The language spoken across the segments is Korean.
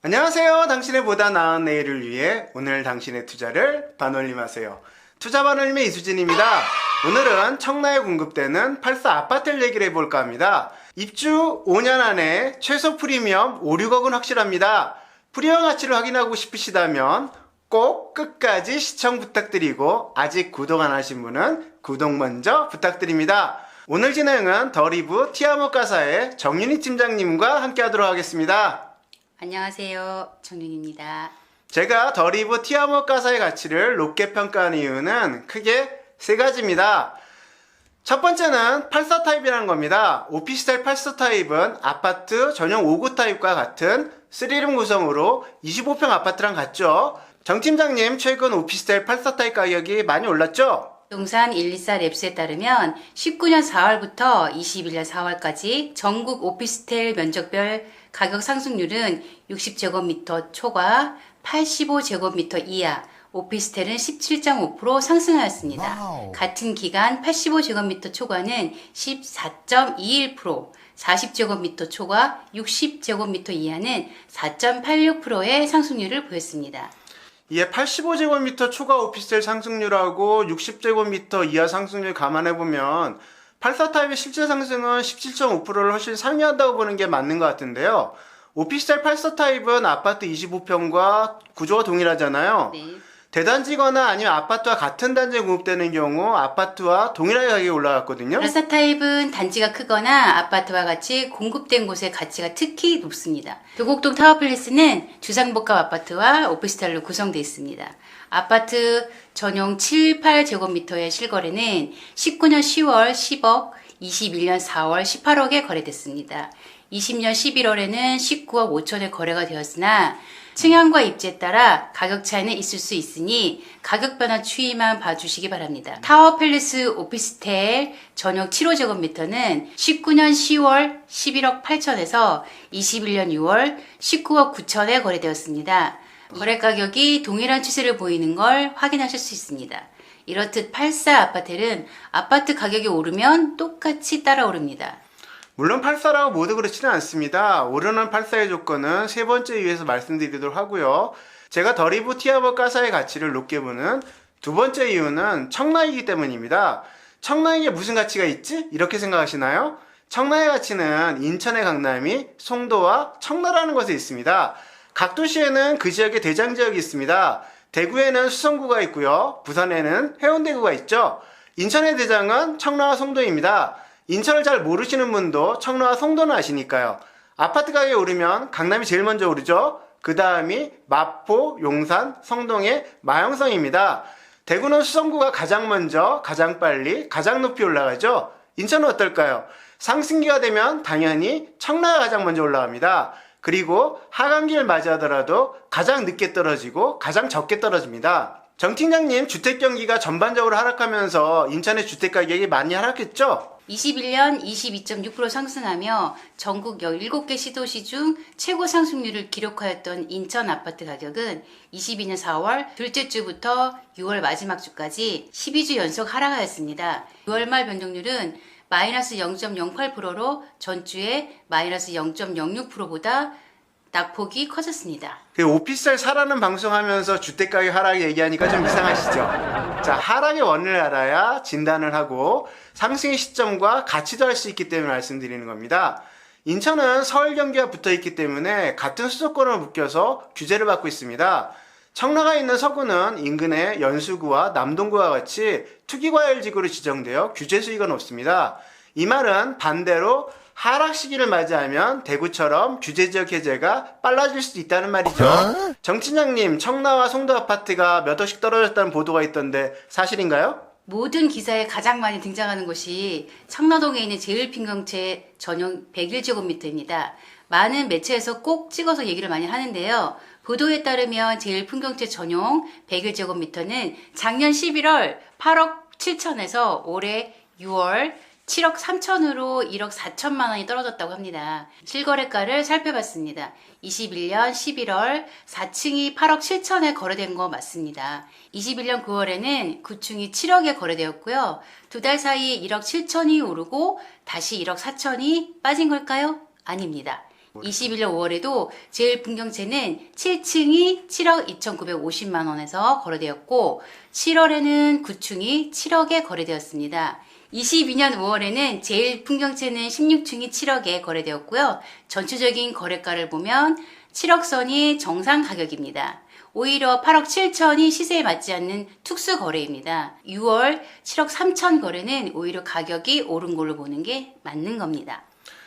안녕하세요. 당신의 보다 나은 내일을 위해 오늘 당신의 투자를 반올림하세요. 투자 반올림의 이수진입니다. 오늘은 청라에 공급되는 84 아파트를 얘기를 해볼까 합니다. 입주 5년 안에 최소 프리미엄 5, 6억은 확실합니다. 프리미엄 가치를 확인하고 싶으시다면 꼭 끝까지 시청 부탁드리고 아직 구독 안 하신 분은 구독 먼저 부탁드립니다. 오늘 진행은 더 리브 티아모카사의 정윤희 팀장님과 함께 하도록 하겠습니다. 안녕하세요. 정윤입니다. 제가 더 리브 티아모카사의 가치를 높게 평가하는 이유는 크게 세 가지입니다. 첫 번째는 84 타입이라는 겁니다. 오피스텔 84 타입은 아파트 전용 5구 타입과 같은 3룸 구성으로 25평 아파트랑 같죠. 정 팀장님, 최근 오피스텔 84 타입 가격이 많이 올랐죠? 부동산 124 랩스에 따르면 19년 4월부터 21년 4월까지 전국 오피스텔 면적별 가격 상승률은 60제곱미터 초과 85제곱미터 이하, 오피스텔은 17.5% 상승하였습니다. 와우. 같은 기간 85제곱미터 초과는 14.21%, 40제곱미터 초과 60제곱미터 이하는 4.86%의 상승률을 보였습니다. 이에 85제곱미터 초과 오피스텔 상승률하고 60제곱미터 이하 상승률 감안해보면 84 타입의 실제 상승은 17.5%를 훨씬 상회한다고 보는 게 맞는 것 같은데요. 오피스텔 84 타입은 아파트 25평과 구조가 동일하잖아요. 네. 대단지거나 아니면 아파트와 같은 단지에 공급되는 경우 아파트와 동일하게 가격이 올라갔거든요. 84 타입은 단지가 크거나 아파트와 같이 공급된 곳의 가치가 특히 높습니다. 도곡동 타워플레이스는 주상복합 아파트와 오피스텔로 구성되어 있습니다. 아파트 전용 7, 8제곱미터의 실거래는 19년 10월 10억, 21년 4월 18억에 거래됐습니다. 20년 11월에는 19억 5천에 거래가 되었으나 층향과 입지에 따라 가격 차이는 있을 수 있으니 가격 변화 추이만 봐주시기 바랍니다. 타워팰리스 오피스텔 전용 7호제곱미터는 19년 10월 11억 8천에서 21년 6월 19억 9천에 거래되었습니다. 거래 가격이 동일한 추세를 보이는 걸 확인하실 수 있습니다. 이렇듯 84 아파트는 아파트 가격이 오르면 똑같이 따라 오릅니다. 물론 84라고 모두 그렇지는 않습니다. 오르는 84의 조건은 세 번째 이유에서 말씀드리도록 하고요. 제가 더 리브 티아모카사의 가치를 높게 보는 두 번째 이유는 청라이기 때문입니다. 청라이에 무슨 가치가 있지? 이렇게 생각하시나요? 청라의 가치는 인천의 강남이 송도와 청라라는 것에 있습니다. 각 도시에는 그 지역의 대장 지역이 있습니다. 대구에는 수성구가 있고요. 부산에는 해운대구가 있죠. 인천의 대장은 청라와 송도입니다. 인천을 잘 모르시는 분도 청라와 송도는 아시니까요. 아파트 가격이 오르면 강남이 제일 먼저 오르죠. 그 다음이 마포, 용산, 성동의 마형성입니다. 대구는 수성구가 가장 먼저, 가장 빨리, 가장 높이 올라가죠. 인천은 어떨까요? 상승기가 되면 당연히 청라가 가장 먼저 올라갑니다. 그리고 하강기를 맞이하더라도 가장 늦게 떨어지고 가장 적게 떨어집니다. 정 팀장님, 주택 경기가 전반적으로 하락하면서 인천의 주택 가격이 많이 하락했죠? 21년 22.6% 상승하며 전국 17개 시도시 중 최고 상승률을 기록하였던 인천 아파트 가격은 22년 4월 둘째 주부터 6월 마지막 주까지 12주 연속 하락하였습니다. 6월 말 변동률은 마이너스 0.08%로 전주에 마이너스 0.06%보다 낙폭이 커졌습니다. 오피스텔 사라는 방송하면서 주택가격 하락 얘기하니까 좀 이상하시죠? 자, 하락의 원인을 알아야 진단을 하고 상승의 시점과 가치도 알 수 있기 때문에 말씀드리는 겁니다. 인천은 서울 경기와 붙어 있기 때문에 같은 수도권을 묶여서 규제를 받고 있습니다. 청라가 있는 서구는 인근의 연수구와 남동구와 같이 투기과열지구로 지정되어 규제 수위가 높습니다. 이 말은 반대로 하락 시기를 맞이하면 대구처럼 규제지역 해제가 빨라질 수도 있다는 말이죠. 정 팀장님, 청라와 송도 아파트가 몇 억씩 떨어졌다는 보도가 있던데 사실인가요? 모든 기사에 가장 많이 등장하는 곳이 청라동에 있는 제일평경채 전용 101제곱미터입니다. 많은 매체에서 꼭 찍어서 얘기를 많이 하는데요. 보도에 따르면 제일풍경채 전용 101제곱미터는 작년 11월 8억 7천에서 올해 6월 7억 3천으로 1억 4천만 원이 떨어졌다고 합니다. 실거래가를 살펴봤습니다. 21년 11월 4층이 8억 7천에 거래된 거 맞습니다. 21년 9월에는 9층이 7억에 거래되었고요. 두 달 사이에 1억 7천이 오르고 다시 1억 4천이 빠진 걸까요? 아닙니다. 21년 5월에도 제일풍경채는 7층이 7억 2,950만 원에서 거래되었고 7월에는 9층이 7억에 거래되었습니다. 22년 5월에는 제일풍경채는 16층이 7억에 거래되었고요. 전체적인 거래가를 보면 7억 선이 정상 가격입니다. 오히려 8억 7천이 시세에 맞지 않는 특수 거래입니다. 6월 7억 3천 거래는 오히려 가격이 오른 걸로 보는 게 맞는 겁니다.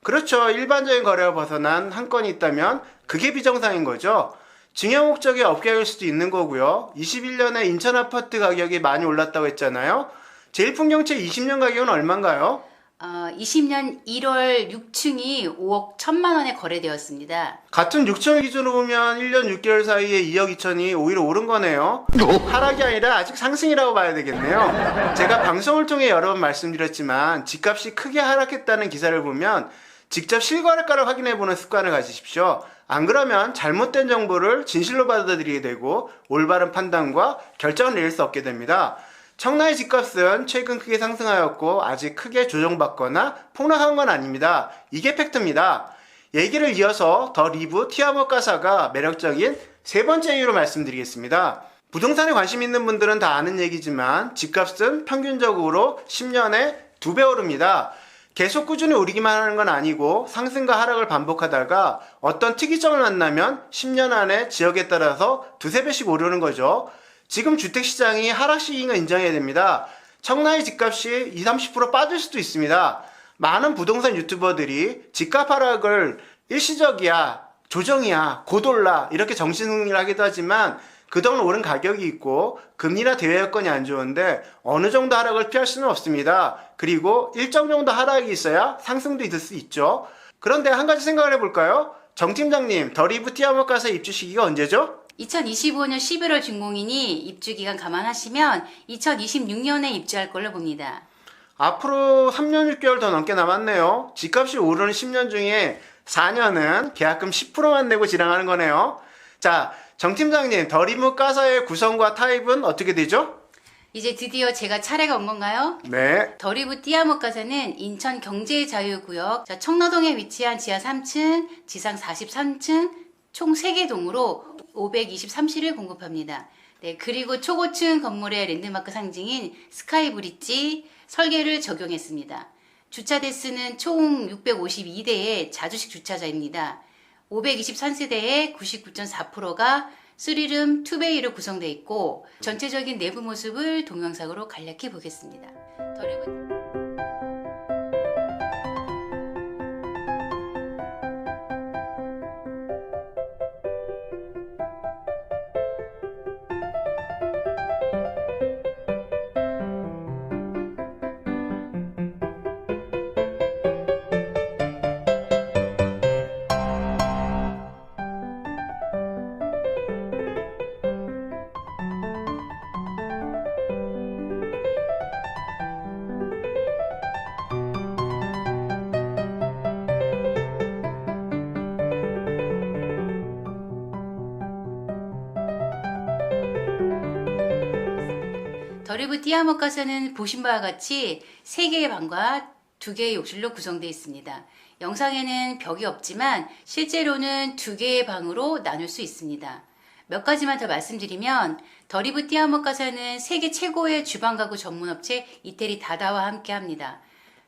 그렇죠. 일반적인 거래가 벗어난 한 건이 있다면 그게 비정상인 거죠. 증여 목적의 업계일 수도 있는 거고요. 21년에 인천 아파트 가격이 많이 올랐다고 했잖아요. 제일풍경채 20년 가격은 얼마인가요? 20년 1월 6층이 5억 1천만 원에 거래되었습니다. 같은 6천을 기준으로 보면 1년 6개월 사이에 2억 2천이 오히려 오른 거네요. 하락이 아니라 아직 상승이라고 봐야 되겠네요. 제가 방송을 통해 여러 번 말씀드렸지만 집값이 크게 하락했다는 기사를 보면 직접 실거래가를 확인해보는 습관을 가지십시오. 안 그러면 잘못된 정보를 진실로 받아들이게 되고 올바른 판단과 결정을 내릴 수 없게 됩니다. 청라의 집값은 최근 크게 상승하였고 아직 크게 조정받거나 폭락한 건 아닙니다. 이게 팩트입니다. 얘기를 이어서 더 리브 티아버 가사가 매력적인 세 번째 이유로 말씀드리겠습니다. 부동산에 관심 있는 분들은 다 아는 얘기지만 집값은 평균적으로 10년에 2배 오릅니다. 계속 꾸준히 오르기만 하는 건 아니고 상승과 하락을 반복하다가 어떤 특이점을 만나면 10년 안에 지역에 따라서 2~3배씩 오르는 거죠. 지금 주택시장이 하락 시기인 걸 인정해야 됩니다. 청라의 집값이 20~30% 빠질 수도 있습니다. 많은 부동산 유튜버들이 집값 하락을 일시적이야, 조정이야, 곧 올라 이렇게 정신승리를 하기도 하지만 그동안 오른 가격이 있고 금리나 대외 여건이 안 좋은데 어느 정도 하락을 피할 수는 없습니다. 그리고 일정 정도 하락이 있어야 상승도 있을 수 있죠. 그런데 한 가지 생각을 해볼까요? 정 팀장님, 더 리브 티아버 가사 입주 시기가 언제죠? 2025년 11월 준공이니 입주 기간 감안하시면 2026년에 입주할 걸로 봅니다. 앞으로 3년 6개월 더 넘게 남았네요. 집값이 오르는 10년 중에 4년은 계약금 10%만 내고 지랑하는 거네요. 자, 정 팀장님, 더 리브 가사의 구성과 타입은 어떻게 되죠? 이제 드디어 제가 차례가 온 건가요? 네. 더 리브 띠아모 가사는 인천 경제자유구역 청라동에 위치한 지하 3층, 지상 43층, 총 3개 동으로 523실을 공급합니다. 네, 그리고 초고층 건물의 랜드마크 상징인 스카이 브릿지 설계를 적용했습니다. 주차 대수는 총 652대의 자주식 주차자입니다. 523세대의 99.4%가 3룸 2베이로 구성되어 있고 전체적인 내부 모습을 동영상으로 간략히 보겠습니다. 더 리브 더 리브 띠아모 가사는 보신 바와 같이 3개의 방과 2개의 욕실로 구성되어 있습니다. 영상에는 벽이 없지만 실제로는 2개의 방으로 나눌 수 있습니다. 몇 가지만 더 말씀드리면 더 리브 띠아모 가사는 세계 최고의 주방 가구 전문업체 이태리 다다와 함께합니다.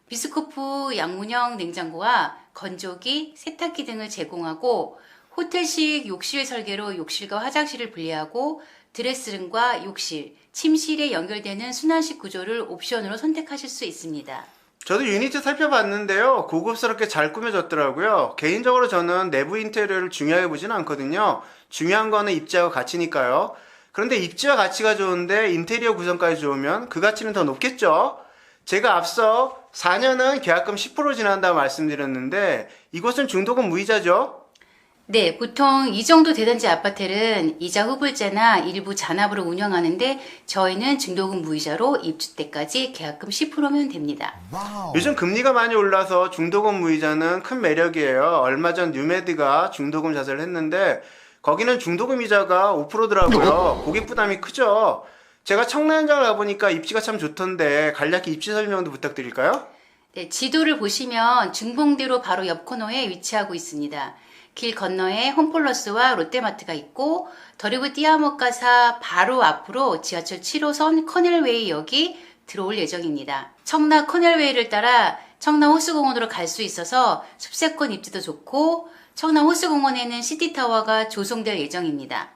비스코프 양문형 냉장고와 건조기, 세탁기 등을 제공하고 호텔식 욕실 설계로 욕실과 화장실을 분리하고 드레스룸과 욕실, 침실에 연결되는 순환식 구조를 옵션으로 선택하실 수 있습니다. 저도 유니트 살펴봤는데요. 고급스럽게 잘 꾸며졌더라고요. 개인적으로 저는 내부 인테리어를 중요하게 보지는 않거든요. 중요한 거는 입지하고 가치니까요. 그런데 입지와 가치가 좋은데 인테리어 구성까지 좋으면 그 가치는 더 높겠죠. 제가 앞서 4년은 계약금 10% 지난다고 말씀드렸는데 이곳은 중도금 무이자죠. 네, 보통 이 정도 대단지 아파트는 이자 후불제나 일부 잔압으로 운영하는데 저희는 중도금 무이자로 입주 때까지 계약금 10%면 됩니다. 요즘 금리가 많이 올라서 중도금 무이자는 큰 매력이에요. 얼마 전 뉴메드가 중도금 자세를 했는데 거기는 중도금 이자가 5%더라고요. 고객 부담이 크죠. 제가 청라 현장을 가보니까 입지가 참 좋던데 간략히 입지 설명도 부탁드릴까요? 네, 지도를 보시면 중봉대로 바로 옆 코너에 위치하고 있습니다. 길 건너에 홈플러스와 롯데마트가 있고 더리브 띠아모가사 바로 앞으로 지하철 7호선 커넬웨이역이 들어올 예정입니다. 청라 커넬웨이를 따라 청라 호수공원으로 갈 수 있어서 숲세권 입지도 좋고 청라 호수공원에는 시티타워가 조성될 예정입니다.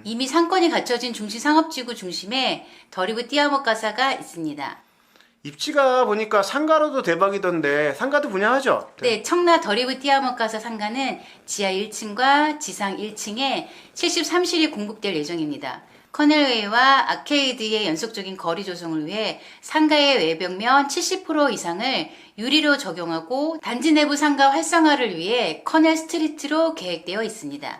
이미 상권이 갖춰진 중심 상업지구 중심에 더리브 띠아모가사가 있습니다. 입지가 보니까 상가로도 대박이던데 상가도 분양하죠? 네, 청라 더리브 띠아모가사 상가는 지하 1층과 지상 1층에 73실이 공급될 예정입니다. 커넬웨이와 아케이드의 연속적인 거리 조성을 위해 상가의 외벽면 70% 이상을 유리로 적용하고 단지 내부 상가 활성화를 위해 커넬 스트리트로 계획되어 있습니다.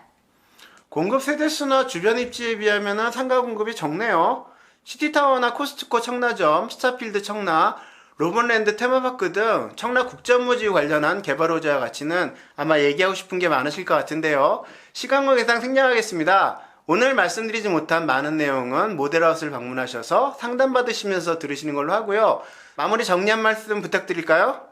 공급 세대수나 주변 입지에 비하면 상가 공급이 적네요. 시티타워나 코스트코 청라점, 스타필드 청라, 로본랜드 테마파크 등 청라 국제업무지구 관련한 개발 호재와 가치는 아마 얘기하고 싶은 게 많으실 것 같은데요. 시간 관계상 생략하겠습니다. 오늘 말씀드리지 못한 많은 내용은 모델하우스를 방문하셔서 상담받으시면서 들으시는 걸로 하고요. 마무리 정리한 말씀 부탁드릴까요?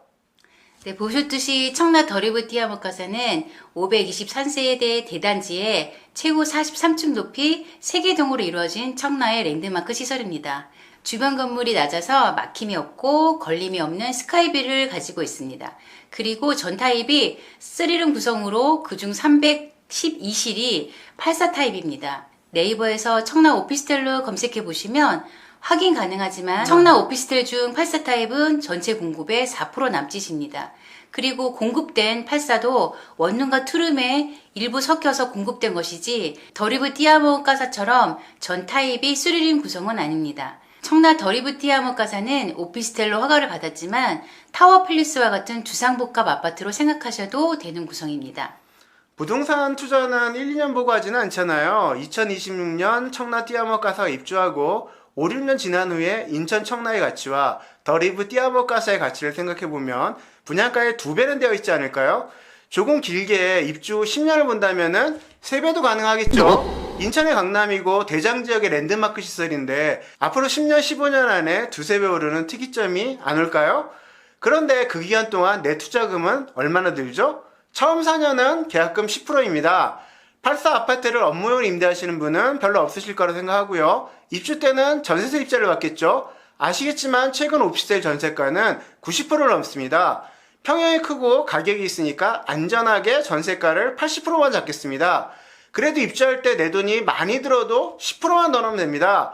네, 보셨듯이 청라 더리브 띠아모가사는 523세대 대단지에 최고 43층 높이 3개 동으로 이루어진 청라의 랜드마크 시설입니다. 주변 건물이 낮아서 막힘이 없고 걸림이 없는 스카이뷰를 가지고 있습니다. 그리고 전 타입이 3룸 구성으로 그중 312실이 84 타입입니다. 네이버에서 청라 오피스텔로 검색해 보시면 확인 가능하지만 청라 오피스텔 중 84 타입은 전체 공급의 4% 남짓입니다. 그리고 공급된 84도 원룸과 투룸에 일부 섞여서 공급된 것이지 더리브 띠아모가사처럼 전 타입이 3룸 구성은 아닙니다. 청라 더리브 띠아모가사는 오피스텔로 허가를 받았지만 타워 플리스와 같은 주상복합 아파트로 생각하셔도 되는 구성입니다. 부동산 투자는 1, 2년 보고 하지는 않잖아요. 2026년 청라 띠아모가사가 입주하고 5, 6년 지난 후에 인천 청라의 가치와 더리브 띠아모가사의 가치를 생각해보면 분양가의 2배는 되어 있지 않을까요? 조금 길게 입주 10년을 본다면은 3배도 가능하겠죠? 인천의 강남이고 대장 지역의 랜드마크 시설인데 앞으로 10년, 15년 안에 2~3배 오르는 특이점이 안 올까요? 그런데 그 기간 동안 내 투자금은 얼마나 들죠? 처음 4년은 계약금 10%입니다. 84 아파트를 업무용으로 임대하시는 분은 별로 없으실 거라 생각하고요. 입주 때는 전세세 입자를 받겠죠. 아시겠지만 최근 오피스텔 전세가는 90%를 넘습니다. 평형이 크고 가격이 있으니까 안전하게 전세가를 80%만 잡겠습니다. 그래도 입주할 때 내 돈이 많이 들어도 10%만 더 넣으면 됩니다.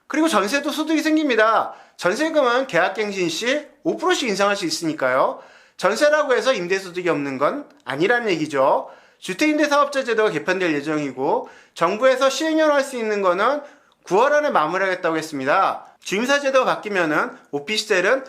그리고 전세도 소득이 생깁니다. 전세금은 계약갱신 시 5%씩 인상할 수 있으니까요. 전세라고 해서 임대소득이 없는 건 아니란 얘기죠. 주택임대사업자 제도가 개편될 예정이고 정부에서 시행령을 할 수 있는 거는 9월 안에 마무리하겠다고 했습니다. 주임사 제도가 바뀌면은 오피스텔은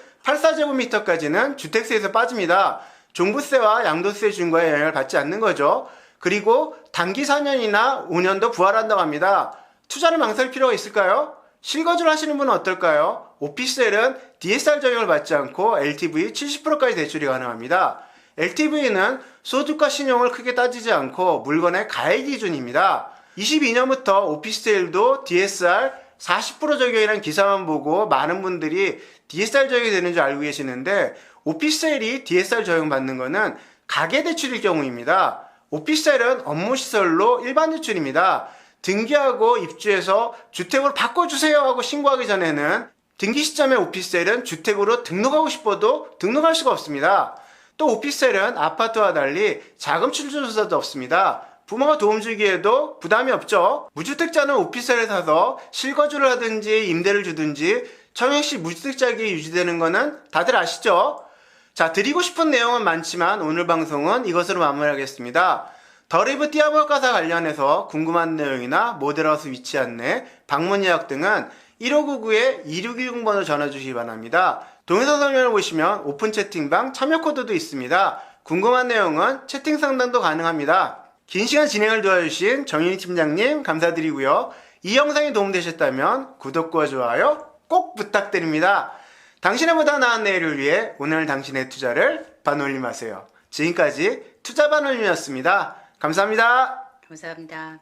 84제곱미터까지는 주택세에서 빠집니다. 종부세와 양도세 중과의 영향을 받지 않는 거죠. 그리고 단기 4년이나 5년도 부활한다고 합니다. 투자를 망설일 필요가 있을까요? 실거주를 하시는 분은 어떨까요? 오피스텔은 DSR 적용을 받지 않고 LTV 70%까지 대출이 가능합니다. LTV는 소득과 신용을 크게 따지지 않고 물건의 가액 기준입니다. 22년부터 오피스텔도 DSR 40% 적용이라는 기사만 보고 많은 분들이 DSR 적용이 되는 줄 알고 계시는데 오피스텔이 DSR 적용받는 것은 가계대출일 경우입니다. 오피스텔은 업무시설로 일반 대출입니다. 등기하고 입주해서 주택으로 바꿔주세요 하고 신고하기 전에는 등기 시점에 오피스텔은 주택으로 등록하고 싶어도 등록할 수가 없습니다. 또 오피스텔은 아파트와 달리 자금 출처 조사도 없습니다. 부모가 도움 주기에도 부담이 없죠. 무주택자는 오피스텔을 사서 실거주를 하든지 임대를 주든지 청약시 무주택자에게 유지되는 거는 다들 아시죠? 자, 드리고 싶은 내용은 많지만 오늘 방송은 이것으로 마무리하겠습니다. 더리브 띠아모가사 관련해서 궁금한 내용이나 모델하우스 위치 안내, 방문 예약 등은 1599-2610번으로 전화주시기 바랍니다. 동영상 설명을 보시면 오픈 채팅방 참여 코드도 있습니다. 궁금한 내용은 채팅 상담도 가능합니다. 긴 시간 진행을 도와주신 정윤희 팀장님 감사드리고요. 이 영상이 도움되셨다면 구독과 좋아요 꼭 부탁드립니다. 당신의 보다 나은 내일을 위해 오늘 당신의 투자를 반올림하세요. 지금까지 투자반올림이었습니다. 감사합니다. 감사합니다.